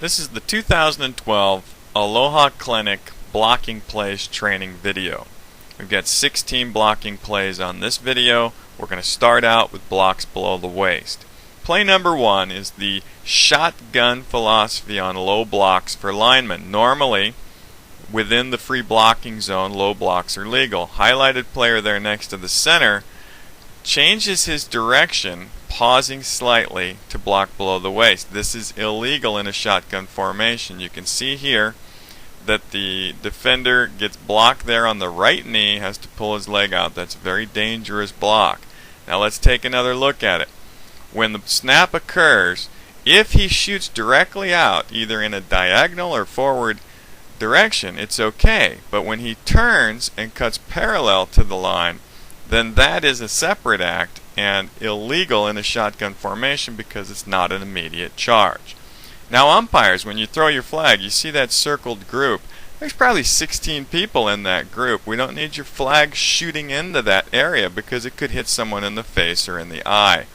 This is the 2012 Aloha Clinic blocking plays training video. We've got 16 blocking plays on this video. We're going to start out with blocks below the waist. Play number 1 is the shotgun philosophy on low blocks for linemen. Normally, within the free blocking zone, low blocks are legal. Highlighted player there next to the center changes his direction, pausing slightly to block below the waist. This is illegal in a shotgun formation. You can see here that the defender gets blocked there on the right knee, has to pull his leg out. That's a very dangerous block. Now let's take another look at it. When the snap occurs, if he shoots directly out, either in a diagonal or forward direction, it's okay. But when he turns and cuts parallel to the line, then that is a separate act and illegal in a shotgun formation because it's not an immediate charge. Now umpires, when you throw your flag, you see that circled group. There's probably 16 people in that group. We don't need your flag shooting into that area because it could hit someone in the face or in the eye.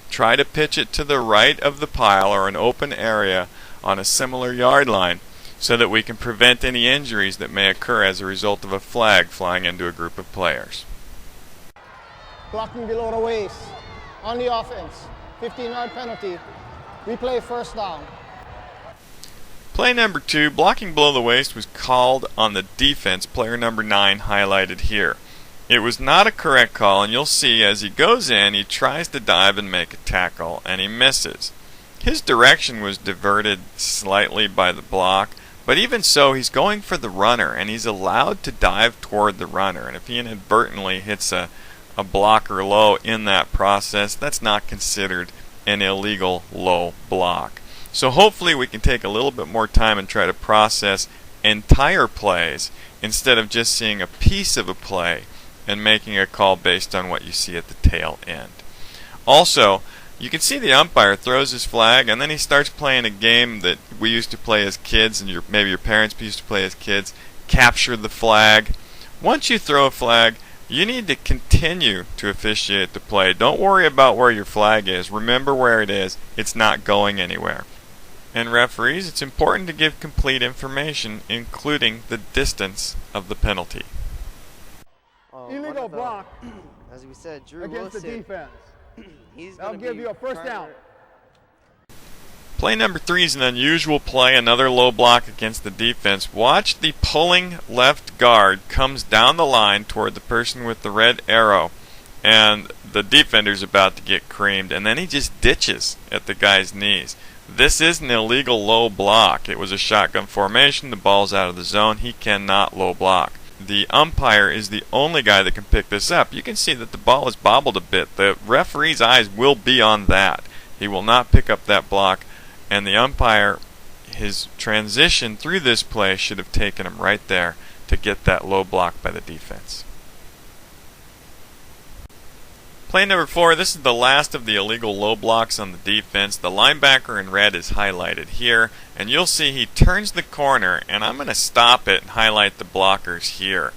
Try to pitch it to the right of the pile or an open area on a similar yard line so that we can prevent any injuries that may occur as a result of a flag flying into a group of players. Blocking below the waist, on the offense, 15-yard penalty, replay first down. Play number 2, blocking below the waist, was called on the defense, player number 9 highlighted here. It was not a correct call, and you'll see as he goes in, he tries to dive and make a tackle, and he misses. His direction was diverted slightly by the block, but even so, he's going for the runner, and he's allowed to dive toward the runner, and if he inadvertently hits a blocker low in that process, that's not considered an illegal low block. So hopefully we can take a little bit more time and try to process entire plays instead of just seeing a piece of a play and making a call based on what you see at the tail end. Also, you can see the umpire throws his flag and then he starts playing a game that we used to play as kids and maybe your parents used to play as kids, capture the flag. Once you throw a flag, you need to continue to officiate the play. Don't worry about where your flag is. Remember where it is. It's not going anywhere. And referees, it's important to give complete information, including the distance of the penalty. Illegal block, as we said, Drew against Wilson, the defense. That'll give you a first down. Play number 3 is an unusual play, another low block against the defense. Watch the pulling left guard comes down the line toward the person with the red arrow, and the defender's about to get creamed, and then he just ditches at the guy's knees. This is an illegal low block. It was a shotgun formation. The ball's out of the zone. He cannot low block. The umpire is the only guy that can pick this up. You can see that the ball is bobbled a bit. The referee's eyes will be on that. He will not pick up that block. And the umpire, his transition through this play should have taken him right there to get that low block by the defense. Play number 4, this is the last of the illegal low blocks on the defense. The linebacker in red is highlighted here, and you'll see he turns the corner, and I'm going to stop it and highlight the blockers here.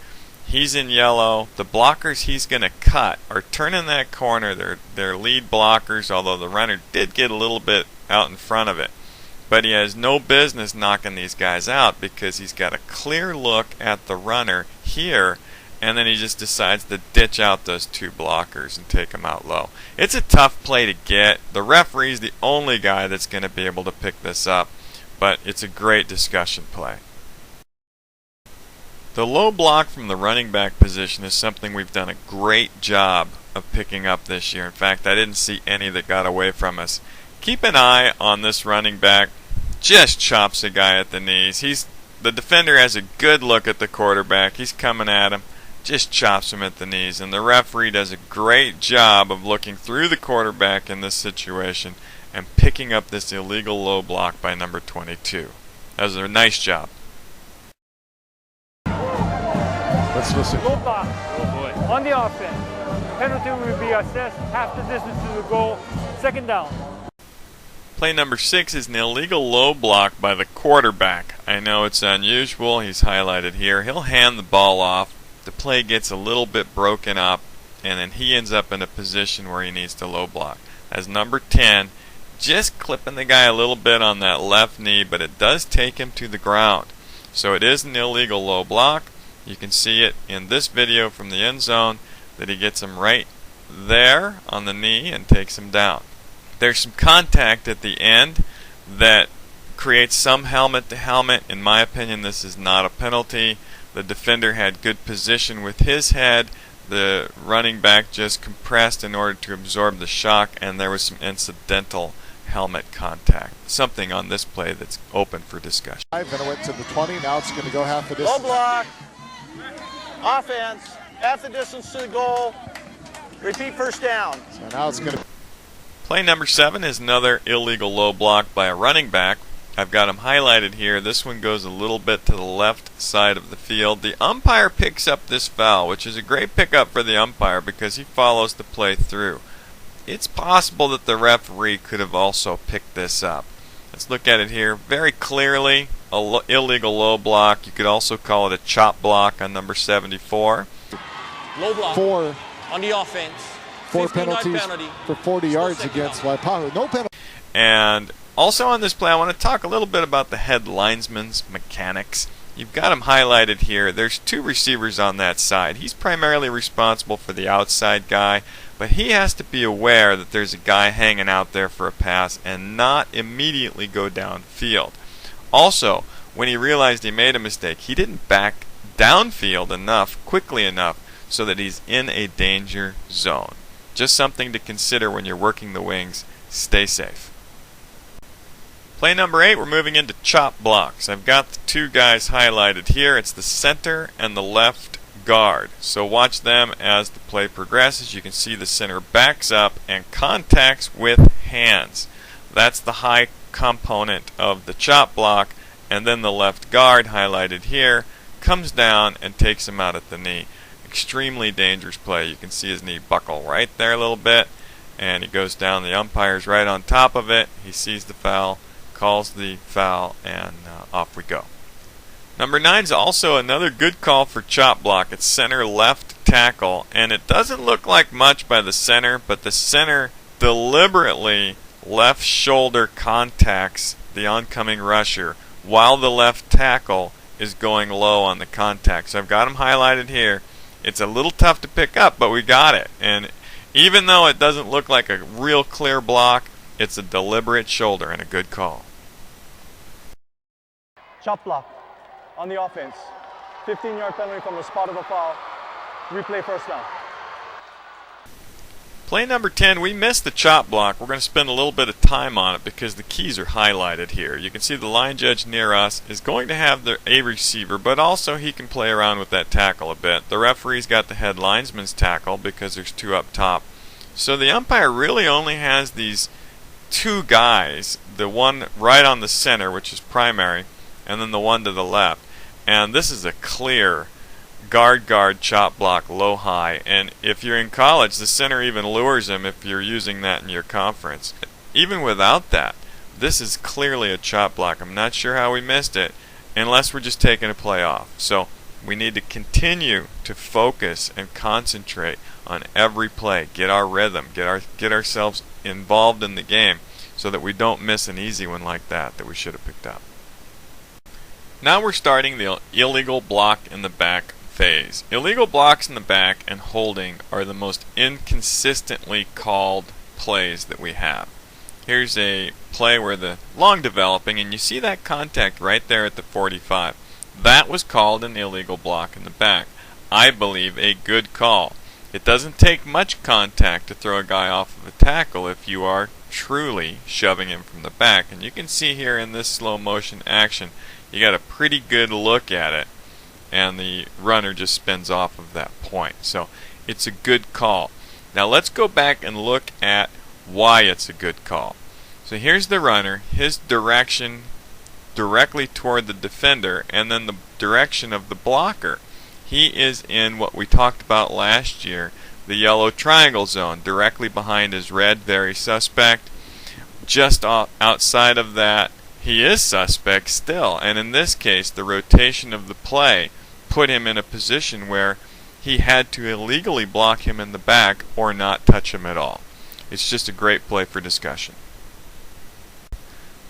He's in yellow. The blockers he's going to cut are turning that corner. They're lead blockers, although the runner did get a little bit out in front of it. But he has no business knocking these guys out because he's got a clear look at the runner here, and then he just decides to ditch out those 2 blockers and take them out low. It's a tough play to get. The referee's the only guy that's going to be able to pick this up, but it's a great discussion play. The low block from the running back position is something we've done a great job of picking up this year. In fact, I didn't see any that got away from us. Keep an eye on this running back. Just chops a guy at the knees. The defender has a good look at the quarterback. He's coming at him. Just chops him at the knees. And the referee does a great job of looking through the quarterback in this situation and picking up this illegal low block by number 22. That was a nice job. Let's listen. Low block. Oh boy. On the offense. Penalty will be assessed half the distance to the goal. Second down. Play number 6 is an illegal low block by the quarterback. I know it's unusual. He's highlighted here. He'll hand the ball off. The play gets a little bit broken up, and then he ends up in a position where he needs to low block. As number 10, just clipping the guy a little bit on that left knee, but it does take him to the ground. So it is an illegal low block. You can see it in this video from the end zone that he gets him right there on the knee and takes him down. There's some contact at the end that creates some helmet to helmet. In my opinion, this is not a penalty. The defender had good position with his head. The running back just compressed in order to absorb the shock, and there was some incidental helmet contact. Something on this play that's open for discussion. Then it went to the 20. Now it's going to go half the Low distance. block. Offense. Half the distance to the goal. Repeat first down. So now it's going to. Play number 7 is another illegal low block by a running back. I've got them highlighted here. This one goes a little bit to the left side of the field. The umpire picks up this foul, which is a great pickup for the umpire because he follows the play through. It's possible that the referee could have also picked this up. Let's look at it here. Very clearly, illegal low block. You could also call it a chop block on number 74. Low block. 4 on the offense. 4 15-yard penalties penalty. for 40 yards against Waipahu. No penalty. And also on this play, I want to talk a little bit about the head linesman's mechanics. You've got him highlighted here. There's 2 receivers on that side. He's primarily responsible for the outside guy, but he has to be aware that there's a guy hanging out there for a pass and not immediately go downfield. Also, when he realized he made a mistake, he didn't back downfield quickly enough, so that he's in a danger zone. Just something to consider when you're working the wings. Stay safe. Play number 8, we're moving into chop blocks. I've got the 2 guys highlighted here. It's the center and the left guard. So watch them as the play progresses. You can see the center backs up and contacts with hands. That's the high component of the chop block. And then the left guard, highlighted here, comes down and takes him out at the knee. Extremely dangerous play. You can see his knee buckle right there a little bit, and he goes down. The umpire's right on top of it. He sees the foul, calls the foul, and off we go. Number 9 is also another good call for chop block. It's center left tackle, and it doesn't look like much by the center, but the center deliberately left shoulder contacts the oncoming rusher while the left tackle is going low on the contact. So I've got them highlighted here. It's a little tough to pick up, but we got it. And even though it doesn't look like a real clear block, it's a deliberate shoulder and a good call. Chop block on the offense. 15-yard penalty from the spot of the foul. Replay first down. Play number 10, we missed the chop block. We're going to spend a little bit of time on it because the keys are highlighted here. You can see the line judge near us is going to have a receiver, but also he can play around with that tackle a bit. The referee's got the head linesman's tackle because there's 2 up top. So the umpire really only has these 2 guys, the one right on the center, which is primary, and then the one to the left. And this is a clear guard chop block low high, and if you're in college, the center even lures him if you're using that in your conference. Even without that, this is clearly a chop block. I'm not sure how we missed it unless we're just taking a play off. So we need to continue to focus and concentrate on every play, get our rhythm, get ourselves involved in the game so that we don't miss an easy one like that we should have picked up. Now we're starting the illegal block in the back phase. Illegal blocks in the back and holding are the most inconsistently called plays that we have. Here's a play where the long developing, and you see that contact right there at the 45. That was called an illegal block in the back. I believe a good call. It doesn't take much contact to throw a guy off of a tackle if you are truly shoving him from the back. And you can see here in this slow motion action, you got a pretty good look at it, and the runner just spins off of that point. So it's a good call. Now let's go back and look at why it's a good call. So here's the runner, his direction directly toward the defender, and then the direction of the blocker. He is in what we talked about last year, the yellow triangle zone, directly behind his red, very suspect. Just outside of that, he is suspect still, and in this case, the rotation of the play put him in a position where he had to illegally block him in the back or not touch him at all. It's just a great play for discussion.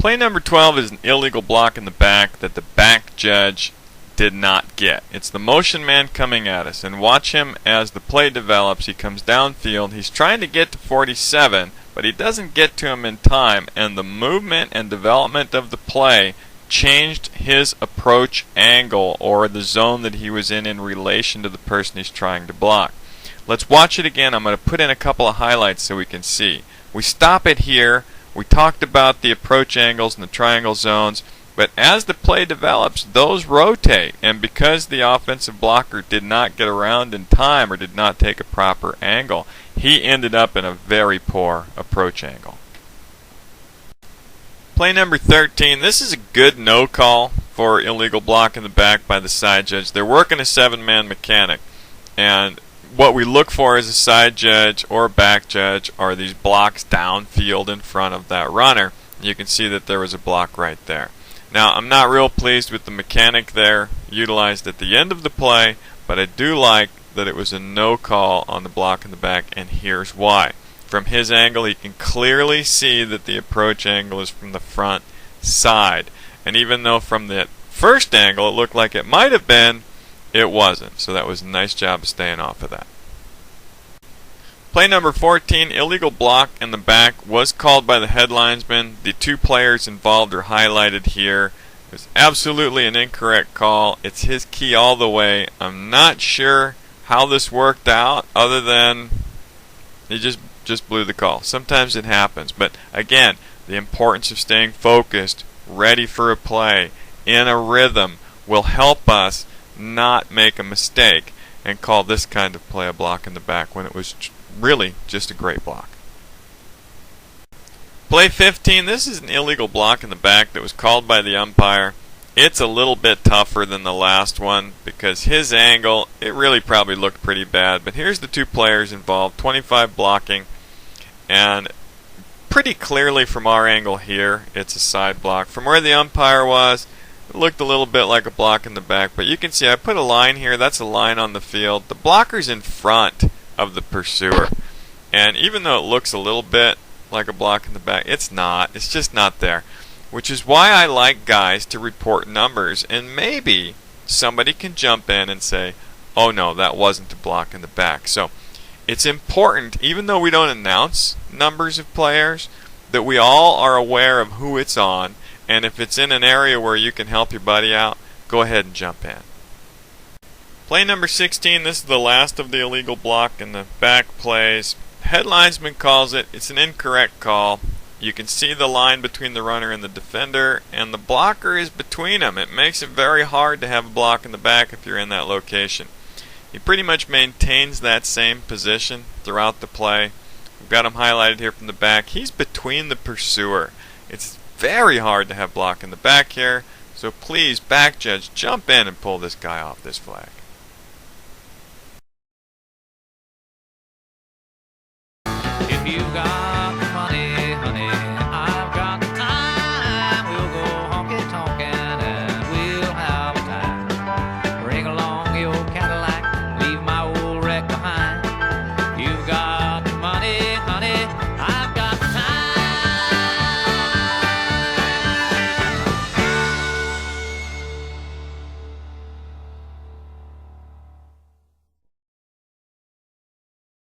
Play number 12 is an illegal block in the back that the back judge did not get. It's the motion man coming at us, and watch him as the play develops. He comes downfield. He's trying to get to 47, but he doesn't get to him in time, and the movement and development of the play changed his approach angle, or the zone that he was in relation to the person he's trying to block. Let's watch it again. I'm going to put in a couple of highlights so we can see. We stop it here. We talked about the approach angles and the triangle zones, but as the play develops, those rotate, and because the offensive blocker did not get around in time or did not take a proper angle, he ended up in a very poor approach angle. Play number 13, this is a good no call for illegal block in the back by the side judge. They're working a 7-man mechanic, and what we look for as a side judge or a back judge are these blocks downfield in front of that runner. You can see that there was a block right there. Now, I'm not real pleased with the mechanic there utilized at the end of the play, but I do like that it was a no call on the block in the back, and here's why. From his angle, he can clearly see that the approach angle is from the front side. And even though from the first angle it looked like it might have been, it wasn't. So that was a nice job of staying off of that. Play number 14, illegal block in the back, was called by the head linesman. The two players involved are highlighted here. It was absolutely an incorrect call. It's his key all the way. I'm not sure how this worked out other than he just blew the call. Sometimes it happens, but again, the importance of staying focused, ready for a play, in a rhythm, will help us not make a mistake and call this kind of play a block in the back when it was really just a great block. Play 15, this is an illegal block in the back that was called by the umpire. It's a little bit tougher than the last one because his angle, it really probably looked pretty bad, but here's the two players involved, 25 blocking, and pretty clearly from our angle here, it's a side block. From where the umpire was, it looked a little bit like a block in the back, but you can see I put a line here. That's a line on the field. The blocker's in front of the pursuer, and even though it looks a little bit like a block in the back, it's not. It's just not there, which is why I like guys to report numbers, and maybe somebody can jump in and say, oh no, that wasn't a block in the back. So it's important, even though we don't announce numbers of players, that we all are aware of who it's on, and if it's in an area where you can help your buddy out, go ahead and jump in. Play number 16, this is the last of the illegal block in the back plays. Head linesman calls it. It's an incorrect call. You can see the line between the runner and the defender, and the blocker is between them. It makes it very hard to have a block in the back if you're in that location. He pretty much maintains that same position throughout the play. We've got him highlighted here from the back. He's between the pursuer. It's very hard to have block in the back here, so please, back judge, jump in and pull this guy off this flag.